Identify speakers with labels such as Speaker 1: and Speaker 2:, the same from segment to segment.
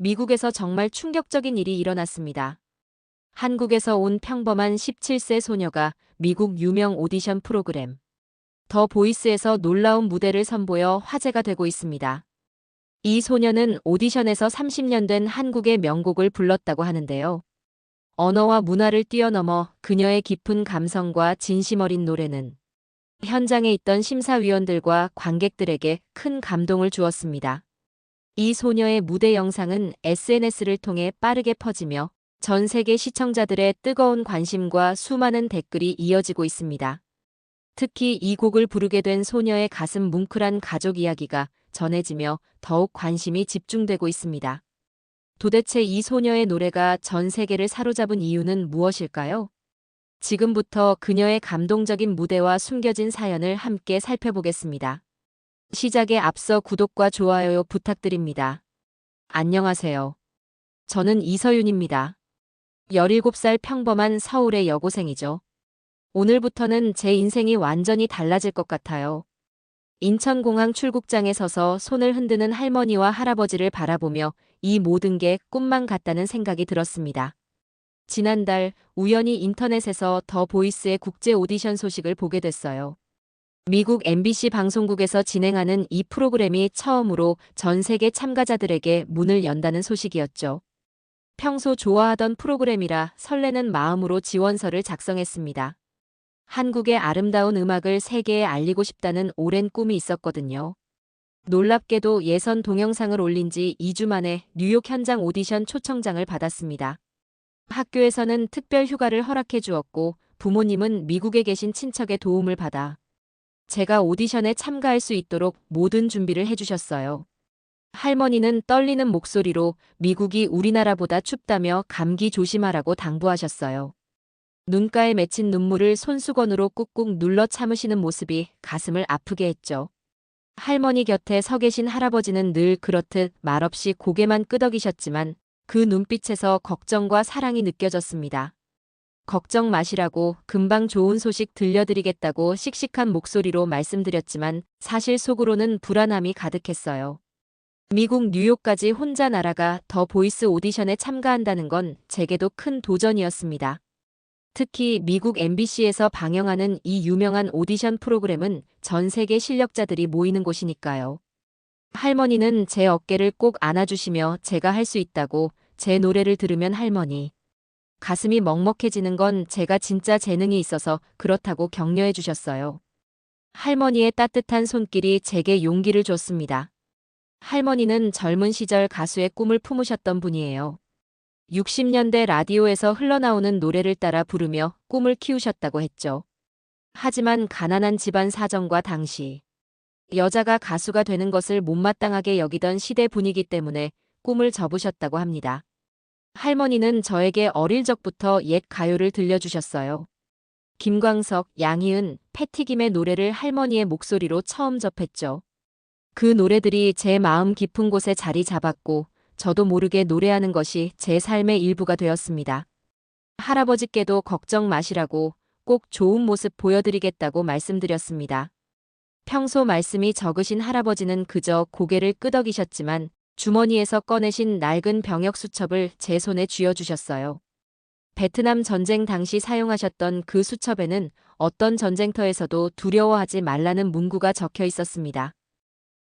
Speaker 1: 미국에서 정말 충격적인 일이 일어났습니다. 한국에서 온 평범한 17세 소녀가 미국 유명 오디션 프로그램 더 보이스에서 놀라운 무대를 선보여 화제가 되고 있습니다. 이 소녀는 오디션에서 30년 된 한국의 명곡을 불렀다고 하는데요. 언어와 문화를 뛰어넘어 그녀의 깊은 감성과 진심 어린 노래는 현장에 있던 심사위원들과 관객들에게 큰 감동을 주었습니다. 이 소녀의 무대 영상은 SNS를 통해 빠르게 퍼지며 전 세계 시청자들의 뜨거운 관심과 수많은 댓글이 이어지고 있습니다. 특히 이 곡을 부르게 된 소녀의 가슴 뭉클한 가족 이야기가 전해지며 더욱 관심이 집중되고 있습니다. 도대체 이 소녀의 노래가 전 세계를 사로잡은 이유는 무엇일까요? 지금부터 그녀의 감동적인 무대와 숨겨진 사연을 함께 살펴보겠습니다. 시작에 앞서 구독과 좋아요 부탁드립니다. 안녕하세요. 저는 이서윤입니다. 17살 평범한 서울의 여고생이죠. 오늘부터는 제 인생이 완전히 달라질 것 같아요. 인천공항 출국장에 서서 손을 흔드는 할머니와 할아버지를 바라보며 이 모든 게 꿈만 같다는 생각이 들었습니다. 지난달 우연히 인터넷에서 더 보이스의 국제 오디션 소식을 보게 됐어요. 미국 MBC 방송국에서 진행하는 이 프로그램이 처음으로 전 세계 참가자들에게 문을 연다는 소식이었죠. 평소 좋아하던 프로그램이라 설레는 마음으로 지원서를 작성했습니다. 한국의 아름다운 음악을 세계에 알리고 싶다는 오랜 꿈이 있었거든요. 놀랍게도 예선 동영상을 올린 지 2주 만에 뉴욕 현장 오디션 초청장을 받았습니다. 학교에서는 특별 휴가를 허락해 주었고 부모님은 미국에 계신 친척의 도움을 받아 제가 오디션에 참가할 수 있도록 모든 준비를 해주셨어요. 할머니는 떨리는 목소리로 미국이 우리나라보다 춥다며 감기 조심하라고 당부하셨어요. 눈가에 맺힌 눈물을 손수건으로 꾹꾹 눌러 참으시는 모습이 가슴을 아프게 했죠. 할머니 곁에 서 계신 할아버지는 늘 그렇듯 말없이 고개만 끄덕이셨지만 그 눈빛에서 걱정과 사랑이 느껴졌습니다. 걱정 마시라고 금방 좋은 소식 들려드리겠다고 씩씩한 목소리로 말씀드렸지만 사실 속으로는 불안함이 가득했어요. 미국 뉴욕까지 혼자 날아가 더 보이스 오디션에 참가한다는 건 제게도 큰 도전이었습니다. 특히 미국 MBC에서 방영하는 이 유명한 오디션 프로그램은 전 세계 실력자들이 모이는 곳이니까요. 할머니는 제 어깨를 꼭 안아주시며 제가 할 수 있다고 제 노래를 들으면 할머니 가슴이 먹먹해지는 건 제가 진짜 재능이 있어서 그렇다고 격려해 주셨어요. 할머니의 따뜻한 손길이 제게 용기를 줬습니다. 할머니는 젊은 시절 가수의 꿈을 품으셨던 분이에요. 60년대 라디오에서 흘러나오는 노래를 따라 부르며 꿈을 키우셨다고 했죠. 하지만 가난한 집안 사정과 당시 여자가 가수가 되는 것을 못마땅하게 여기던 시대 분위기 때문에 꿈을 접으셨다고 합니다. 할머니는 저에게 어릴 적부터 옛 가요를 들려주셨어요. 김광석, 양희은, 패티김의 노래를 할머니의 목소리로 처음 접했죠. 그 노래들이 제 마음 깊은 곳에 자리 잡았고 저도 모르게 노래하는 것이 제 삶의 일부가 되었습니다. 할아버지께도 걱정 마시라고 꼭 좋은 모습 보여드리겠다고 말씀드렸습니다. 평소 말씀이 적으신 할아버지는 그저 고개를 끄덕이셨지만 주머니에서 꺼내신 낡은 병역 수첩을 제 손에 쥐어주셨어요. 베트남 전쟁 당시 사용하셨던 그 수첩에는 어떤 전쟁터에서도 두려워하지 말라는 문구가 적혀 있었습니다.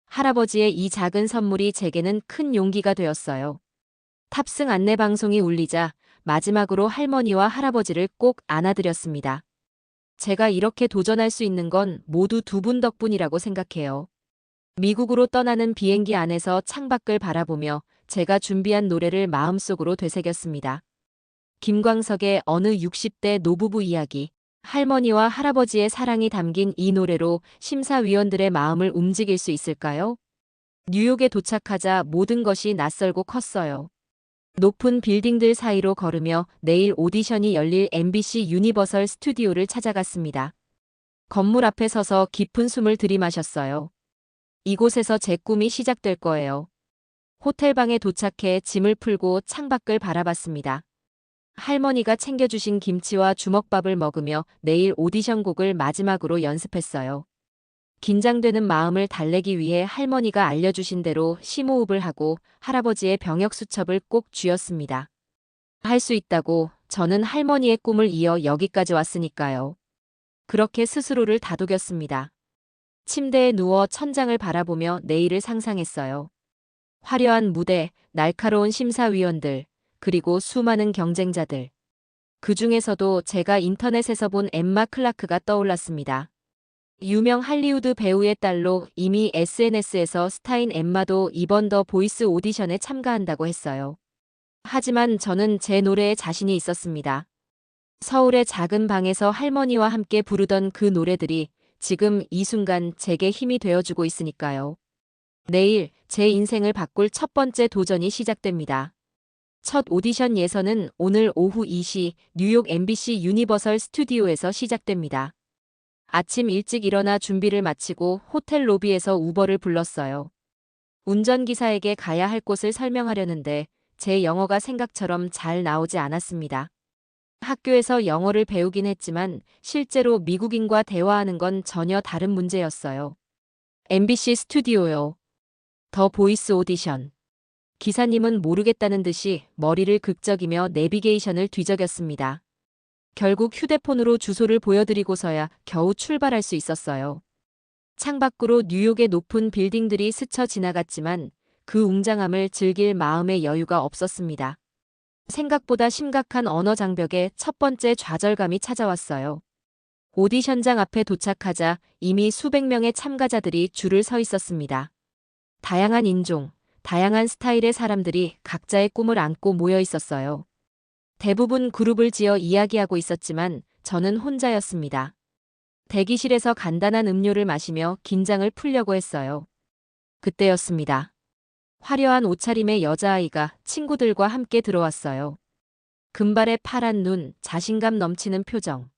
Speaker 1: 할아버지의 이 작은 선물이 제게는 큰 용기가 되었어요. 탑승 안내 방송이 울리자 마지막으로 할머니와 할아버지를 꼭 안아드렸습니다. 제가 이렇게 도전할 수 있는 건 모두 두 분 덕분이라고 생각해요. 미국으로 떠나는 비행기 안에서 창밖을 바라보며 제가 준비한 노래를 마음속으로 되새겼습니다. 김광석의 어느 60대 노부부 이야기, 할머니와 할아버지의 사랑이 담긴 이 노래로 심사위원들의 마음을 움직일 수 있을까요? 뉴욕에 도착하자 모든 것이 낯설고 컸어요. 높은 빌딩들 사이로 걸으며 내일 오디션이 열릴 MBC 유니버설 스튜디오를 찾아갔습니다. 건물 앞에 서서 깊은 숨을 들이마셨어요. 이곳에서 제 꿈이 시작될 거예요. 호텔방에 도착해 짐을 풀고 창밖을 바라봤습니다. 할머니가 챙겨주신 김치와 주먹밥을 먹으며 내일 오디션 곡을 마지막으로 연습했어요. 긴장되는 마음을 달래기 위해 할머니가 알려주신 대로 심호흡을 하고 할아버지의 병역 수첩을 꼭 쥐었습니다. 할 수 있다고. 저는 할머니의 꿈을 이어 여기까지 왔으니까요. 그렇게 스스로를 다독였습니다. 침대에 누워 천장을 바라보며 내일을 상상했어요. 화려한 무대, 날카로운 심사위원들, 그리고 수많은 경쟁자들. 그 중에서도 제가 인터넷에서 본 엠마 클라크가 떠올랐습니다. 유명 할리우드 배우의 딸로 이미 SNS에서 스타인 엠마도 이번 더 보이스 오디션에 참가한다고 했어요. 하지만 저는 제 노래에 자신이 있었습니다. 서울의 작은 방에서 할머니와 함께 부르던 그 노래들이 지금 이 순간 제게 힘이 되어주고 있으니까요. 내일 제 인생을 바꿀 첫 번째 도전이 시작됩니다. 첫 오디션 예선은 오늘 오후 2시 뉴욕 MBC 유니버설 스튜디오에서 시작됩니다. 아침 일찍 일어나 준비를 마치고 호텔 로비에서 우버를 불렀어요. 운전기사에게 가야 할 곳을 설명하려는데 제 영어가 생각처럼 잘 나오지 않았습니다. 학교에서 영어를 배우긴 했지만 실제로 미국인과 대화하는 건 전혀 다른 문제였어요. MBC 스튜디오요. 더 보이스 오디션. 기사님은 모르겠다는 듯이 머리를 극적이며 내비게이션을 뒤적였습니다. 결국 휴대폰으로 주소를 보여드리고서야 겨우 출발할 수 있었어요. 창밖으로 뉴욕의 높은 빌딩들이 스쳐 지나갔지만 그 웅장함을 즐길 마음의 여유가 없었습니다. 생각보다 심각한 언어 장벽에 첫 번째 좌절감이 찾아왔어요. 오디션장 앞에 도착하자 이미 수백 명의 참가자들이 줄을 서 있었습니다. 다양한 인종, 다양한 스타일의 사람들이 각자의 꿈을 안고 모여 있었어요. 대부분 그룹을 지어 이야기하고 있었지만 저는 혼자였습니다. 대기실에서 간단한 음료를 마시며 긴장을 풀려고 했어요. 그때였습니다. 화려한 옷차림의 여자아이가 친구들과 함께 들어왔어요. 금발의 파란 눈, 자신감 넘치는 표정.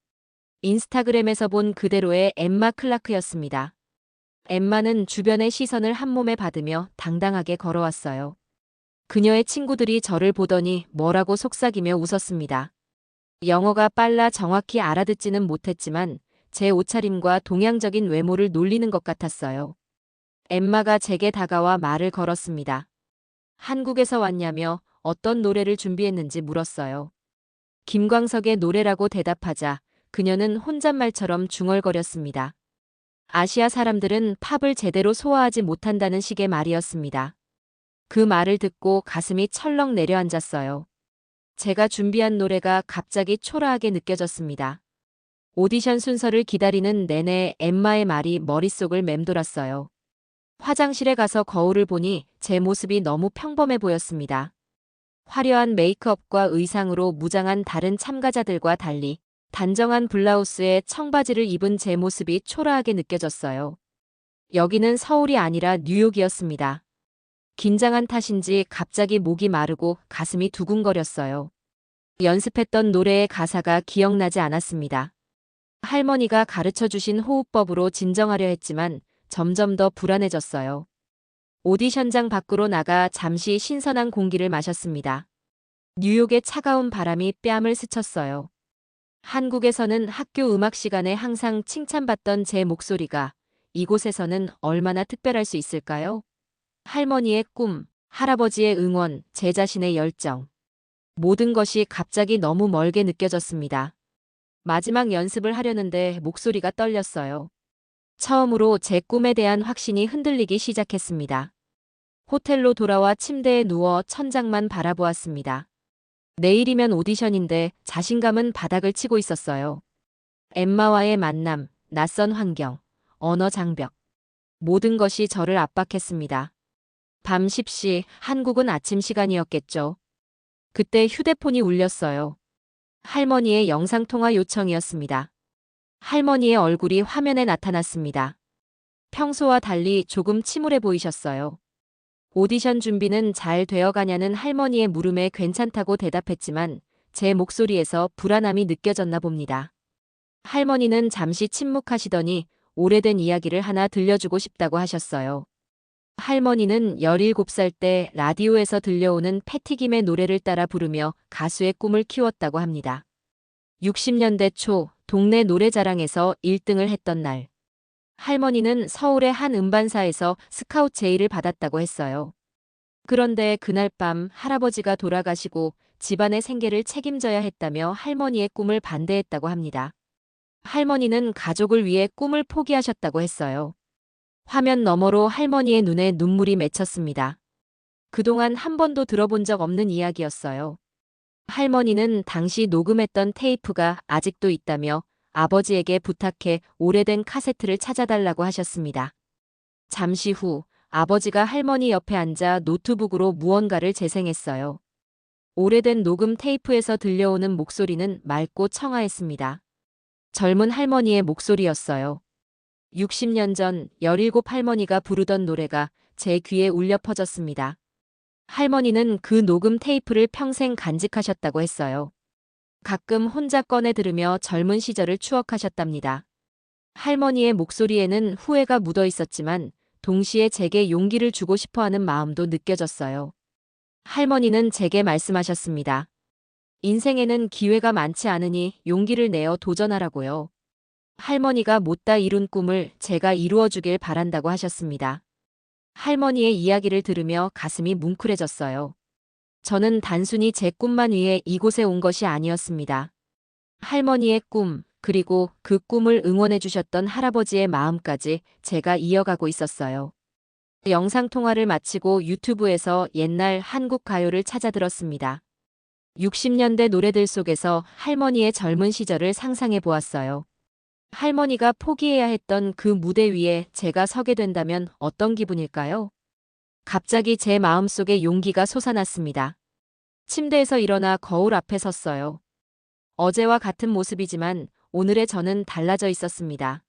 Speaker 1: 인스타그램에서 본 그대로의 엠마 클라크였습니다. 엠마는 주변의 시선을 한몸에 받으며 당당하게 걸어왔어요. 그녀의 친구들이 저를 보더니 뭐라고 속삭이며 웃었습니다. 영어가 빨라 정확히 알아듣지는 못했지만 제 옷차림과 동양적인 외모를 놀리는 것 같았어요. 엠마가 제게 다가와 말을 걸었습니다. 한국에서 왔냐며 어떤 노래를 준비했는지 물었어요. 김광석의 노래라고 대답하자 그녀는 혼잣말처럼 중얼거렸습니다. 아시아 사람들은 팝을 제대로 소화하지 못한다는 식의 말이었습니다. 그 말을 듣고 가슴이 철렁 내려앉았어요. 제가 준비한 노래가 갑자기 초라하게 느껴졌습니다. 오디션 순서를 기다리는 내내 엠마의 말이 머릿속을 맴돌았어요. 화장실에 가서 거울을 보니 제 모습이 너무 평범해 보였습니다. 화려한 메이크업과 의상으로 무장한 다른 참가자들과 달리 단정한 블라우스에 청바지를 입은 제 모습이 초라하게 느껴졌어요. 여기는 서울이 아니라 뉴욕이었습니다. 긴장한 탓인지 갑자기 목이 마르고 가슴이 두근거렸어요. 연습했던 노래의 가사가 기억나지 않았습니다. 할머니가 가르쳐주신 호흡법으로 진정하려 했지만 점점 더 불안해졌어요. 오디션장 밖으로 나가 잠시 신선한 공기를 마셨습니다. 뉴욕의 차가운 바람이 뺨을 스쳤어요. 한국에서는 학교 음악 시간에 항상 칭찬받던 제 목소리가 이곳에서는 얼마나 특별할 수 있을까요? 할머니의 꿈, 할아버지의 응원, 제 자신의 열정. 모든 것이 갑자기 너무 멀게 느껴졌습니다. 마지막 연습을 하려는데 목소리가 떨렸어요. 처음으로 제 꿈에 대한 확신이 흔들리기 시작했습니다. 호텔로 돌아와 침대에 누워 천장만 바라보았습니다. 내일이면 오디션인데 자신감은 바닥을 치고 있었어요. 엠마와의 만남, 낯선 환경, 언어 장벽. 모든 것이 저를 압박했습니다. 밤 10시, 한국은 아침 시간이었겠죠. 그때 휴대폰이 울렸어요. 할머니의 영상통화 요청이었습니다. 할머니의 얼굴이 화면에 나타났습니다. 평소와 달리 조금 침울해 보이셨어요. 오디션 준비는 잘 되어가냐는 할머니의 물음에 괜찮다고 대답했지만 제 목소리에서 불안함이 느껴졌나 봅니다. 할머니는 잠시 침묵하시더니 오래된 이야기를 하나 들려주고 싶다고 하셨어요. 할머니는 17살 때 라디오에서 들려오는 패티김의 노래를 따라 부르며 가수의 꿈을 키웠다고 합니다. 60년대 초 동네 노래자랑에서 1등을 했던 날. 할머니는 서울의 한 음반사에서 스카웃 제의를 받았다고 했어요. 그런데 그날 밤 할아버지가 돌아가시고 집안의 생계를 책임져야 했다며 할머니의 꿈을 반대했다고 합니다. 할머니는 가족을 위해 꿈을 포기하셨다고 했어요. 화면 너머로 할머니의 눈에 눈물이 맺혔습니다. 그동안 한 번도 들어본 적 없는 이야기였어요. 할머니는 당시 녹음했던 테이프가 아직도 있다며 아버지에게 부탁해 오래된 카세트를 찾아달라고 하셨습니다. 잠시 후 아버지가 할머니 옆에 앉아 노트북으로 무언가를 재생했어요. 오래된 녹음 테이프에서 들려오는 목소리는 맑고 청아했습니다. 젊은 할머니의 목소리였어요. 60년 전 17 할머니가 부르던 노래가 제 귀에 울려 퍼졌습니다. 할머니는 그 녹음 테이프를 평생 간직하셨다고 했어요. 가끔 혼자 꺼내 들으며 젊은 시절을 추억하셨답니다. 할머니의 목소리에는 후회가 묻어 있었지만 동시에 제게 용기를 주고 싶어 하는 마음도 느껴졌어요. 할머니는 제게 말씀하셨습니다. 인생에는 기회가 많지 않으니 용기를 내어 도전하라고요. 할머니가 못다 이룬 꿈을 제가 이루어 주길 바란다고 하셨습니다. 할머니의 이야기를 들으며 가슴이 뭉클해졌어요. 저는 단순히 제 꿈만 위해 이곳에 온 것이 아니었습니다. 할머니의 꿈, 그리고 그 꿈을 응원해 주셨던 할아버지의 마음까지 제가 이어가고 있었어요. 영상통화를 마치고 유튜브에서 옛날 한국 가요를 찾아 들었습니다. 60년대 노래들 속에서 할머니의 젊은 시절을 상상해 보았어요. 할머니가 포기해야 했던 그 무대 위에 제가 서게 된다면 어떤 기분일까요? 갑자기 제 마음속에 용기가 솟아났습니다. 침대에서 일어나 거울 앞에 섰어요. 어제와 같은 모습이지만 오늘의 저는 달라져 있었습니다.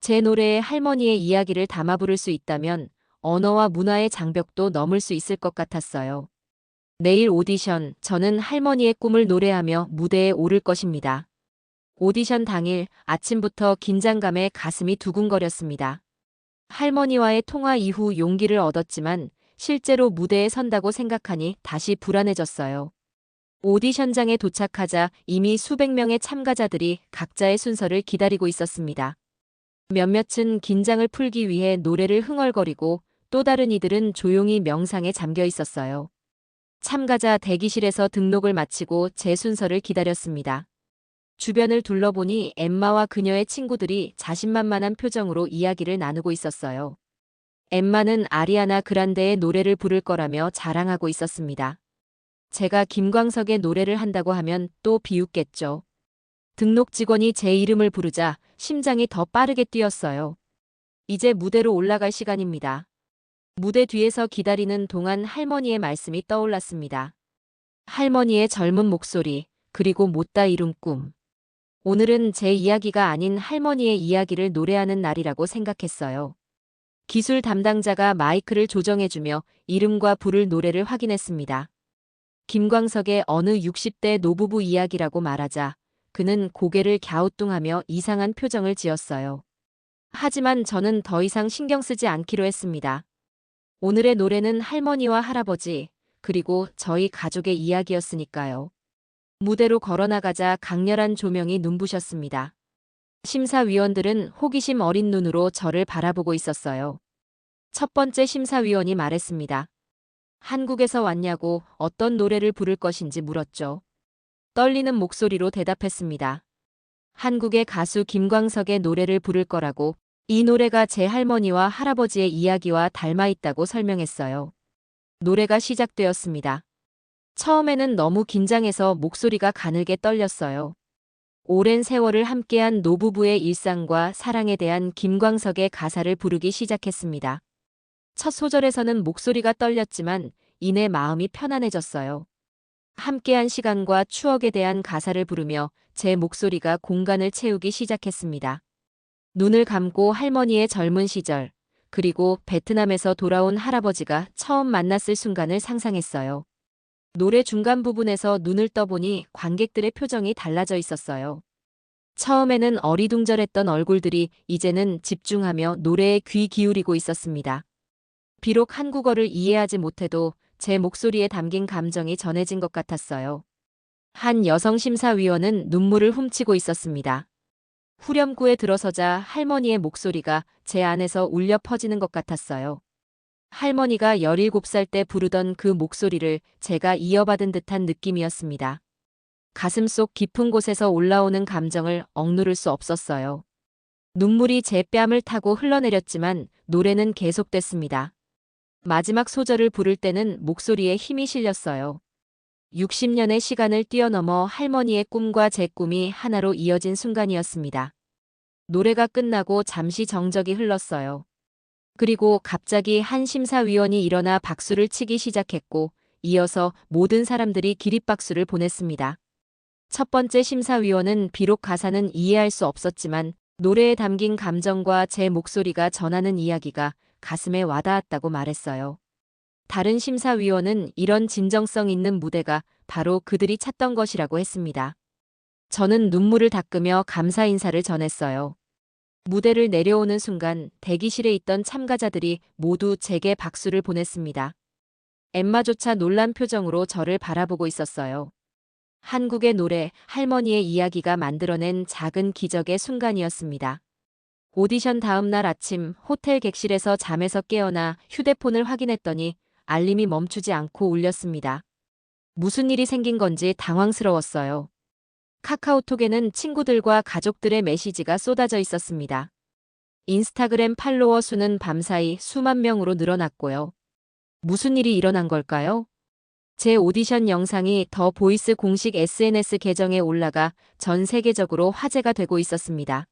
Speaker 1: 제 노래에 할머니의 이야기를 담아 부를 수 있다면 언어와 문화의 장벽도 넘을 수 있을 것 같았어요. 내일 오디션, 저는 할머니의 꿈을 노래하며 무대에 오를 것입니다. 오디션 당일 아침부터 긴장감에 가슴이 두근거렸습니다. 할머니와의 통화 이후 용기를 얻었지만 실제로 무대에 선다고 생각하니 다시 불안해졌어요. 오디션장에 도착하자 이미 수백 명의 참가자들이 각자의 순서를 기다리고 있었습니다. 몇몇은 긴장을 풀기 위해 노래를 흥얼거리고 또 다른 이들은 조용히 명상에 잠겨 있었어요. 참가자 대기실에서 등록을 마치고 제 순서를 기다렸습니다. 주변을 둘러보니 엠마와 그녀의 친구들이 자신만만한 표정으로 이야기를 나누고 있었어요. 엠마는 아리아나 그란데의 노래를 부를 거라며 자랑하고 있었습니다. 제가 김광석의 노래를 한다고 하면 또 비웃겠죠. 등록 직원이 제 이름을 부르자 심장이 더 빠르게 뛰었어요. 이제 무대로 올라갈 시간입니다. 무대 뒤에서 기다리는 동안 할머니의 말씀이 떠올랐습니다. 할머니의 젊은 목소리, 그리고 못다 이룬 꿈. 오늘은 제 이야기가 아닌 할머니의 이야기를 노래하는 날이라고 생각했어요. 기술 담당자가 마이크를 조정해주며 이름과 부를 노래를 확인했습니다. 김광석의 어느 60대 노부부 이야기라고 말하자 그는 고개를 갸우뚱하며 이상한 표정을 지었어요. 하지만 저는 더 이상 신경 쓰지 않기로 했습니다. 오늘의 노래는 할머니와 할아버지, 그리고 저희 가족의 이야기였으니까요. 무대로 걸어나가자 강렬한 조명이 눈부셨습니다. 심사위원들은 호기심 어린 눈으로 저를 바라보고 있었어요. 첫 번째 심사위원이 말했습니다. 한국에서 왔냐고 어떤 노래를 부를 것인지 물었죠. 떨리는 목소리로 대답했습니다. 한국의 가수 김광석의 노래를 부를 거라고, 이 노래가 제 할머니와 할아버지의 이야기와 닮아 있다고 설명했어요. 노래가 시작되었습니다. 처음에는 너무 긴장해서 목소리가 가늘게 떨렸어요. 오랜 세월을 함께한 노부부의 일상과 사랑에 대한 김광석의 가사를 부르기 시작했습니다. 첫 소절에서는 목소리가 떨렸지만 이내 마음이 편안해졌어요. 함께한 시간과 추억에 대한 가사를 부르며 제 목소리가 공간을 채우기 시작했습니다. 눈을 감고 할머니의 젊은 시절, 그리고 베트남에서 돌아온 할아버지가 처음 만났을 순간을 상상했어요. 노래 중간 부분에서 눈을 떠보니 관객들의 표정이 달라져 있었어요. 처음에는 어리둥절했던 얼굴들이 이제는 집중하며 노래에 귀 기울이고 있었습니다. 비록 한국어를 이해하지 못해도 제 목소리에 담긴 감정이 전해진 것 같았어요. 한 여성 심사위원은 눈물을 훔치고 있었습니다. 후렴구에 들어서자 할머니의 목소리가 제 안에서 울려 퍼지는 것 같았어요. 할머니가 17살 때 부르던 그 목소리를 제가 이어받은 듯한 느낌이었습니다. 가슴속 깊은 곳에서 올라오는 감정을 억누를 수 없었어요. 눈물이 제 뺨을 타고 흘러내렸지만 노래는 계속됐습니다. 마지막 소절을 부를 때는 목소리에 힘이 실렸어요. 60년의 시간을 뛰어넘어 할머니의 꿈과 제 꿈이 하나로 이어진 순간이었습니다. 노래가 끝나고 잠시 정적이 흘렀어요. 그리고 갑자기 한 심사위원이 일어나 박수를 치기 시작했고, 이어서 모든 사람들이 기립박수를 보냈습니다. 첫 번째 심사위원은 비록 가사는 이해할 수 없었지만 노래에 담긴 감정과 제 목소리가 전하는 이야기가 가슴에 와닿았다고 말했어요. 다른 심사위원은 이런 진정성 있는 무대가 바로 그들이 찾던 것이라고 했습니다. 저는 눈물을 닦으며 감사 인사를 전했어요. 무대를 내려오는 순간 대기실에 있던 참가자들이 모두 제게 박수를 보냈습니다. 엠마조차 놀란 표정으로 저를 바라보고 있었어요. 한국의 노래, 할머니의 이야기가 만들어낸 작은 기적의 순간이었습니다. 오디션 다음 날 아침 호텔 객실에서 잠에서 깨어나 휴대폰을 확인했더니 알림이 멈추지 않고 울렸습니다. 무슨 일이 생긴 건지 당황스러웠어요. 카카오톡에는 친구들과 가족들의 메시지가 쏟아져 있었습니다. 인스타그램 팔로워 수는 밤사이 수만 명으로 늘어났고요. 무슨 일이 일어난 걸까요? 제 오디션 영상이 더 보이스 공식 SNS 계정에 올라가 전 세계적으로 화제가 되고 있었습니다.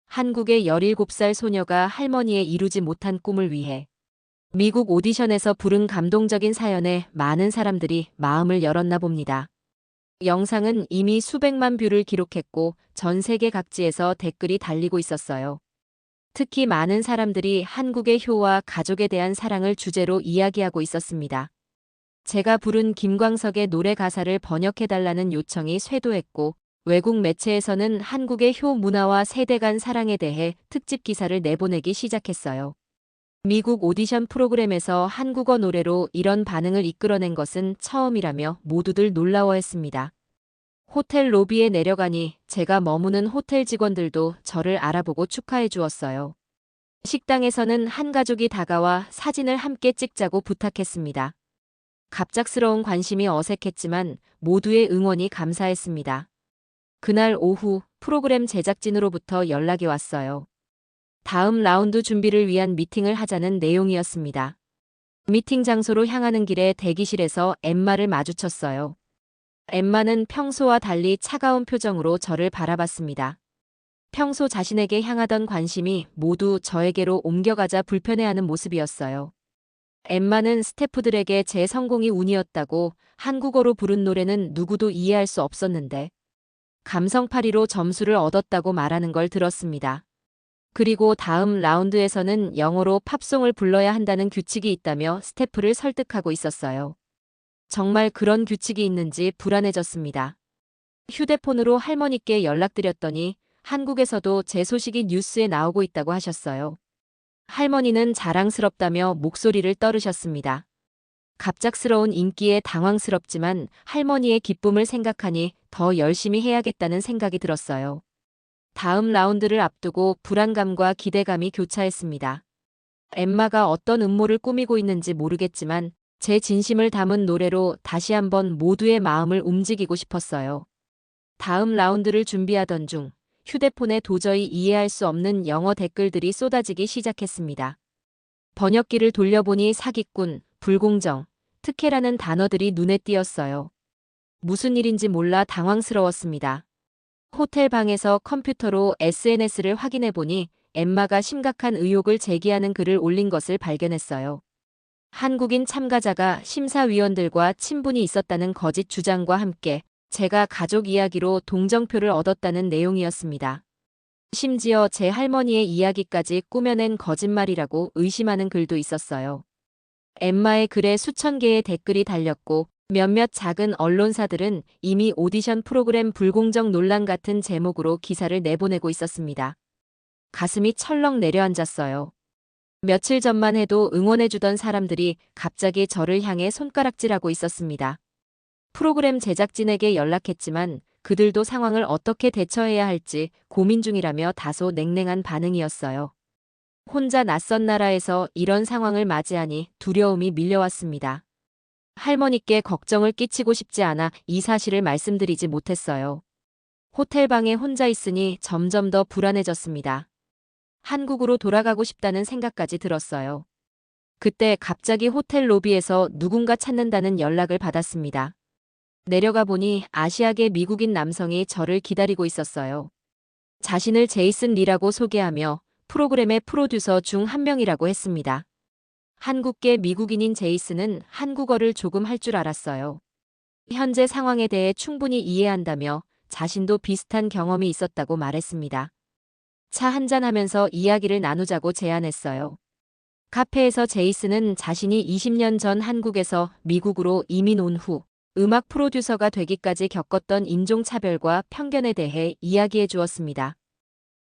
Speaker 1: 한국의 17살 소녀가 할머니의 이루지 못한 꿈을 위해 미국 오디션에서 부른 감동적인 사연에 많은 사람들이 마음을 열었나 봅니다. 영상은 이미 수백만 뷰를 기록했고 전 세계 각지에서 댓글이 달리고 있었어요. 특히 많은 사람들이 한국의 효와 가족에 대한 사랑을 주제로 이야기하고 있었습니다. 제가 부른 김광석의 노래 가사를 번역해달라는 요청이 쇄도했고 외국 매체에서는 한국의 효 문화와 세대 간 사랑에 대해 특집 기사를 내보내기 시작했어요. 미국 오디션 프로그램에서 한국어 노래로 이런 반응을 이끌어낸 것은 처음이라며 모두들 놀라워했습니다. 호텔 로비에 내려가니 제가 머무는 호텔 직원들도 저를 알아보고 축하해 주었어요. 식당에서는 한 가족이 다가와 사진을 함께 찍자고 부탁했습니다. 갑작스러운 관심이 어색했지만 모두의 응원이 감사했습니다. 그날 오후 프로그램 제작진으로부터 연락이 왔어요. 다음 라운드 준비를 위한 미팅을 하자는 내용이었습니다. 미팅 장소로 향하는 길에 대기실에서 엠마를 마주쳤어요. 엠마는 평소와 달리 차가운 표정으로 저를 바라봤습니다. 평소 자신에게 향하던 관심이 모두 저에게로 옮겨가자 불편해하는 모습이었어요. 엠마는 스태프들에게 제 성공이 운이었다고 한국어로 부른 노래는 누구도 이해할 수 없었는데 감성파리로 점수를 얻었다고 말하는 걸 들었습니다. 그리고 다음 라운드에서는 영어로 팝송을 불러야 한다는 규칙이 있다며 스태프를 설득하고 있었어요. 정말 그런 규칙이 있는지 불안해졌습니다. 휴대폰으로 할머니께 연락드렸더니 한국에서도 제 소식이 뉴스에 나오고 있다고 하셨어요. 할머니는 자랑스럽다며 목소리를 떨으셨습니다. 갑작스러운 인기에 당황스럽지만 할머니의 기쁨을 생각하니 더 열심히 해야겠다는 생각이 들었어요. 다음 라운드를 앞두고 불안감과 기대감이 교차했습니다. 엠마가 어떤 음모를 꾸미고 있는지 모르겠지만 제 진심을 담은 노래로 다시 한번 모두의 마음을 움직이고 싶었어요. 다음 라운드를 준비하던 중 휴대폰에 도저히 이해할 수 없는 영어 댓글들이 쏟아지기 시작했습니다. 번역기를 돌려보니 사기꾼, 불공정, 특혜라는 단어들이 눈에 띄었어요. 무슨 일인지 몰라 당황스러웠습니다. 호텔 방에서 컴퓨터로 SNS를 확인해보니 엠마가 심각한 의혹을 제기하는 글을 올린 것을 발견했어요. 한국인 참가자가 심사위원들과 친분이 있었다는 거짓 주장과 함께 제가 가족 이야기로 동정표를 얻었다는 내용이었습니다. 심지어 제 할머니의 이야기까지 꾸며낸 거짓말이라고 의심하는 글도 있었어요. 엠마의 글에 수천 개의 댓글이 달렸고 몇몇 작은 언론사들은 이미 오디션 프로그램 불공정 논란 같은 제목으로 기사를 내보내고 있었습니다. 가슴이 철렁 내려앉았어요. 며칠 전만 해도 응원해주던 사람들이 갑자기 저를 향해 손가락질하고 있었습니다. 프로그램 제작진에게 연락했지만 그들도 상황을 어떻게 대처해야 할지 고민 중이라며 다소 냉랭한 반응이었어요. 혼자 낯선 나라에서 이런 상황을 맞이하니 두려움이 밀려왔습니다. 할머니께 걱정을 끼치고 싶지 않아 이 사실을 말씀드리지 못했어요. 호텔방에 혼자 있으니 점점 더 불안해졌습니다. 한국으로 돌아가고 싶다는 생각까지 들었어요. 그때 갑자기 호텔 로비에서 누군가 찾는다는 연락을 받았습니다. 내려가 보니 아시아계 미국인 남성이 저를 기다리고 있었어요. 자신을 제이슨 리라고 소개하며 프로그램의 프로듀서 중 한 명이라고 했습니다. 한국계 미국인인 제이슨은 한국어를 조금 할 줄 알았어요. 현재 상황에 대해 충분히 이해한다며 자신도 비슷한 경험이 있었다고 말했습니다. 차 한잔하면서 이야기를 나누자고 제안했어요. 카페에서 제이슨은 자신이 20년 전 한국에서 미국으로 이민 온 후 음악 프로듀서가 되기까지 겪었던 인종차별과 편견에 대해 이야기해 주었습니다.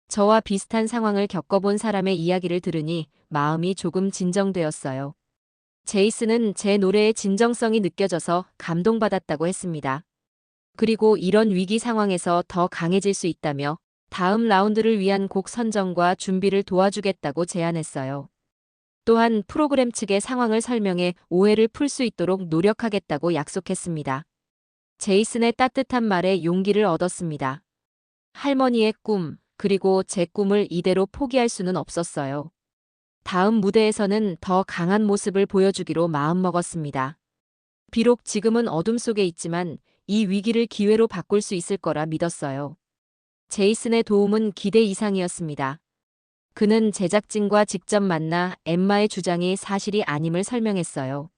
Speaker 1: 저와 비슷한 상황을 겪어본 사람의 이야기를 들으니 마음이 조금 진정되었어요. 제이슨은 제 노래의 진정성이 느껴져서 감동받았다고 했습니다. 그리고 이런 위기 상황에서 더 강해질 수 있다며 다음 라운드를 위한 곡 선정과 준비를 도와주겠다고 제안했어요. 또한 프로그램 측의 상황을 설명해 오해를 풀 수 있도록 노력하겠다고 약속했습니다. 제이슨의 따뜻한 말에 용기를 얻었습니다. 할머니의 꿈, 그리고 제 꿈을 이대로 포기할 수는 없었어요. 다음 무대에서는 더 강한 모습을 보여주기로 마음먹었습니다. 비록 지금은 어둠 속에 있지만 이 위기를 기회로 바꿀 수 있을 거라 믿었어요. 제이슨의 도움은 기대 이상이었습니다. 그는 제작진과 직접 만나 엠마의 주장이 사실이 아님을 설명했어요.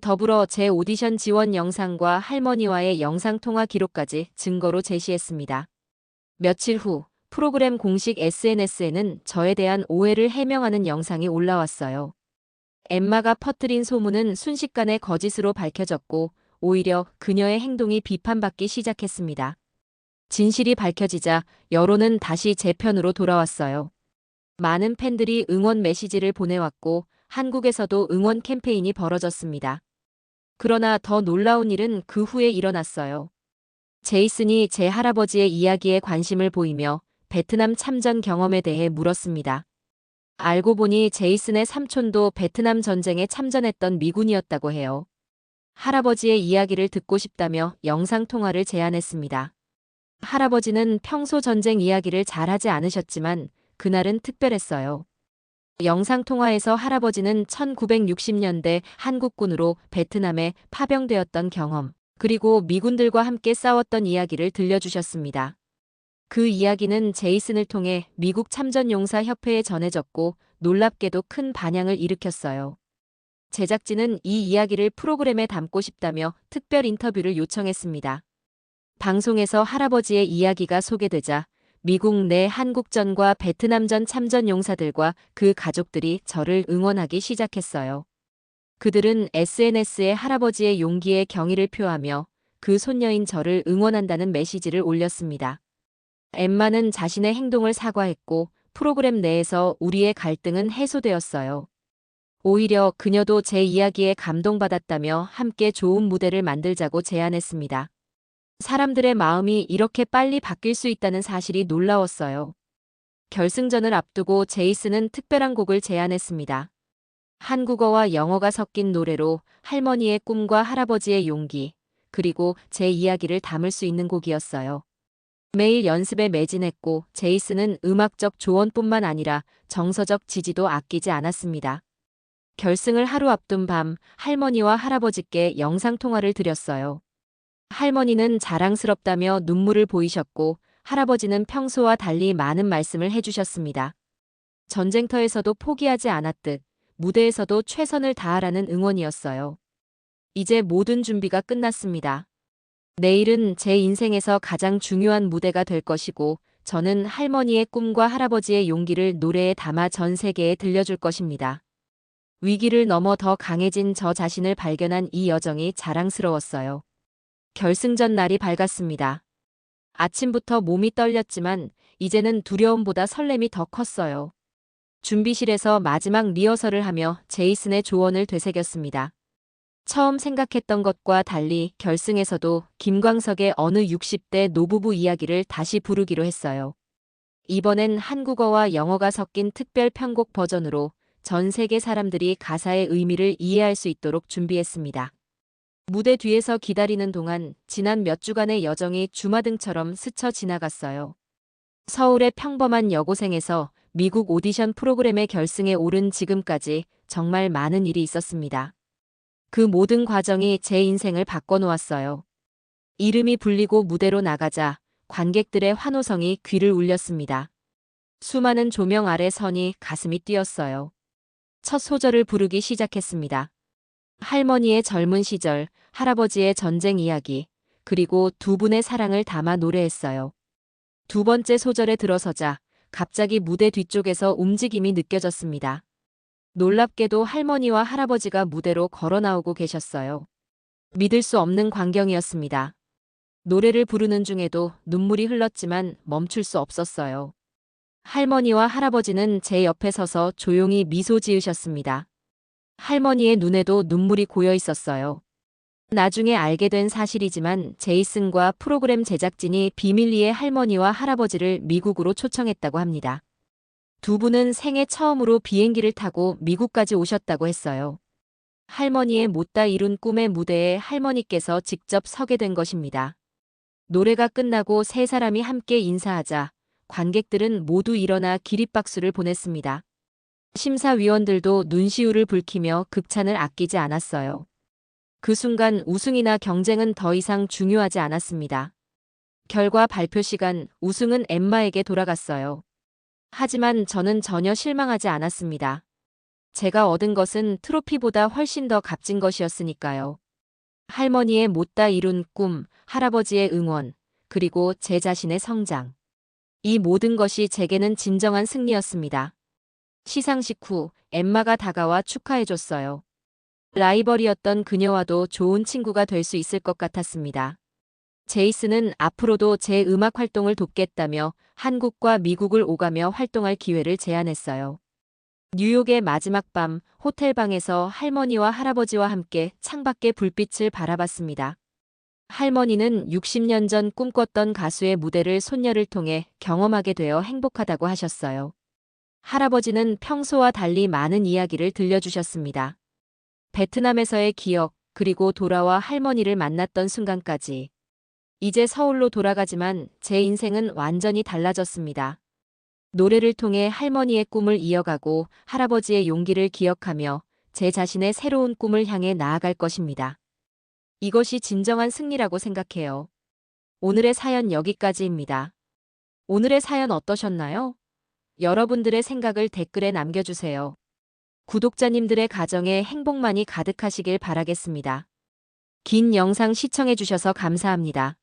Speaker 1: 더불어 제 오디션 지원 영상과 할머니와의 영상통화 기록까지 증거로 제시했습니다. 며칠 후 프로그램 공식 SNS에는 저에 대한 오해를 해명하는 영상이 올라왔어요. 엠마가 퍼뜨린 소문은 순식간에 거짓으로 밝혀졌고 오히려 그녀의 행동이 비판받기 시작했습니다. 진실이 밝혀지자 여론은 다시 제 편으로 돌아왔어요. 많은 팬들이 응원 메시지를 보내왔고 한국에서도 응원 캠페인이 벌어졌습니다. 그러나 더 놀라운 일은 그 후에 일어났어요. 제이슨이 제 할아버지의 이야기에 관심을 보이며 베트남 참전 경험에 대해 물었습니다. 알고 보니 제이슨의 삼촌도 베트남 전쟁에 참전했던 미군이었다고 해요. 할아버지의 이야기를 듣고 싶다며 영상통화를 제안했습니다. 할아버지는 평소 전쟁 이야기를 잘하지 않으셨지만 그날은 특별했어요. 영상통화에서 할아버지는 1960년대 한국군으로 베트남에 파병되었던 경험, 그리고 미군들과 함께 싸웠던 이야기를 들려주셨습니다. 그 이야기는 제이슨을 통해 미국 참전용사협회에 전해졌고 놀랍게도 큰 반향을 일으켰어요. 제작진은 이 이야기를 프로그램에 담고 싶다며 특별 인터뷰를 요청했습니다. 방송에서 할아버지의 이야기가 소개되자 미국 내 한국전과 베트남전 참전 용사들과 그 가족들이 저를 응원하기 시작했어요. 그들은 SNS에 할아버지의 용기에 경의를 표하며 그 손녀인 저를 응원한다는 메시지를 올렸습니다. 엠마는 자신의 행동을 사과했고 프로그램 내에서 우리의 갈등은 해소되었어요. 오히려 그녀도 제 이야기에 감동받았다며 함께 좋은 무대를 만들자고 제안했습니다. 사람들의 마음이 이렇게 빨리 바뀔 수 있다는 사실이 놀라웠어요. 결승전을 앞두고 제이슨은 특별한 곡을 제안했습니다. 한국어와 영어가 섞인 노래로 할머니의 꿈과 할아버지의 용기, 그리고 제 이야기를 담을 수 있는 곡이었어요. 매일 연습에 매진했고 제이슨은 음악적 조언뿐만 아니라 정서적 지지도 아끼지 않았습니다. 결승을 하루 앞둔 밤 할머니와 할아버지께 영상통화를 드렸어요. 할머니는 자랑스럽다며 눈물을 보이셨고 할아버지는 평소와 달리 많은 말씀을 해주셨습니다. 전쟁터에서도 포기하지 않았듯 무대에서도 최선을 다하라는 응원이었어요. 이제 모든 준비가 끝났습니다. 내일은 제 인생에서 가장 중요한 무대가 될 것이고 저는 할머니의 꿈과 할아버지의 용기를 노래에 담아 전 세계에 들려줄 것입니다. 위기를 넘어 더 강해진 저 자신을 발견한 이 여정이 자랑스러웠어요. 결승전 날이 밝았습니다. 아침부터 몸이 떨렸지만 이제는 두려움보다 설렘이 더 컸어요. 준비실에서 마지막 리허설을 하며 제이슨의 조언을 되새겼습니다. 처음 생각했던 것과 달리 결승에서도 김광석의 어느 60대 노부부 이야기를 다시 부르기로 했어요. 이번엔 한국어와 영어가 섞인 특별 편곡 버전으로 전 세계 사람들이 가사의 의미를 이해할 수 있도록 준비했습니다. 무대 뒤에서 기다리는 동안 지난 몇 주간의 여정이 주마등처럼 스쳐 지나갔어요. 서울의 평범한 여고생에서 미국 오디션 프로그램의 결승에 오른 지금까지 정말 많은 일이 있었습니다. 그 모든 과정이 제 인생을 바꿔놓았어요. 이름이 불리고 무대로 나가자 관객들의 환호성이 귀를 울렸습니다. 수많은 조명 아래 서니 가슴이 뛰었어요. 첫 소절을 부르기 시작했습니다. 할머니의 젊은 시절, 할아버지의 전쟁 이야기, 그리고 두 분의 사랑을 담아 노래했어요. 두 번째 소절에 들어서자 갑자기 무대 뒤쪽에서 움직임이 느껴졌습니다. 놀랍게도 할머니와 할아버지가 무대로 걸어 나오고 계셨어요. 믿을 수 없는 광경이었습니다. 노래를 부르는 중에도 눈물이 흘렀지만 멈출 수 없었어요. 할머니와 할아버지는 제 옆에 서서 조용히 미소 지으셨습니다. 할머니의 눈에도 눈물이 고여 있었어요. 나중에 알게 된 사실이지만 제이슨과 프로그램 제작진이 비밀리에 할머니와 할아버지를 미국으로 초청했다고 합니다. 두 분은 생애 처음으로 비행기를 타고 미국까지 오셨다고 했어요. 할머니의 못다 이룬 꿈의 무대에 할머니께서 직접 서게 된 것입니다. 노래가 끝나고 세 사람이 함께 인사하자 관객들은 모두 일어나 기립박수를 보냈습니다. 심사위원들도 눈시울을 붉히며 극찬을 아끼지 않았어요. 그 순간 우승이나 경쟁은 더 이상 중요하지 않았습니다. 결과 발표 시간, 우승은 엠마에게 돌아갔어요. 하지만 저는 전혀 실망하지 않았습니다. 제가 얻은 것은 트로피보다 훨씬 더 값진 것이었으니까요. 할머니의 못다 이룬 꿈, 할아버지의 응원, 그리고 제 자신의 성장. 이 모든 것이 제게는 진정한 승리였습니다. 시상식 후 엠마가 다가와 축하해줬어요. 라이벌이었던 그녀와도 좋은 친구가 될 수 있을 것 같았습니다. 제이슨은 앞으로도 제 음악 활동을 돕겠다며 한국과 미국을 오가며 활동할 기회를 제안했어요. 뉴욕의 마지막 밤 호텔방에서 할머니와 할아버지와 함께 창밖의 불빛을 바라봤습니다. 할머니는 60년 전 꿈꿨던 가수의 무대를 손녀를 통해 경험하게 되어 행복하다고 하셨어요. 할아버지는 평소와 달리 많은 이야기를 들려주셨습니다. 베트남에서의 기억, 그리고 돌아와 할머니를 만났던 순간까지. 이제 서울로 돌아가지만 제 인생은 완전히 달라졌습니다. 노래를 통해 할머니의 꿈을 이어가고 할아버지의 용기를 기억하며 제 자신의 새로운 꿈을 향해 나아갈 것입니다. 이것이 진정한 승리라고 생각해요. 오늘의 사연 여기까지입니다. 오늘의 사연 어떠셨나요? 여러분들의 생각을 댓글에 남겨주세요. 구독자님들의 가정에 행복만이 가득하시길 바라겠습니다. 긴 영상 시청해주셔서 감사합니다.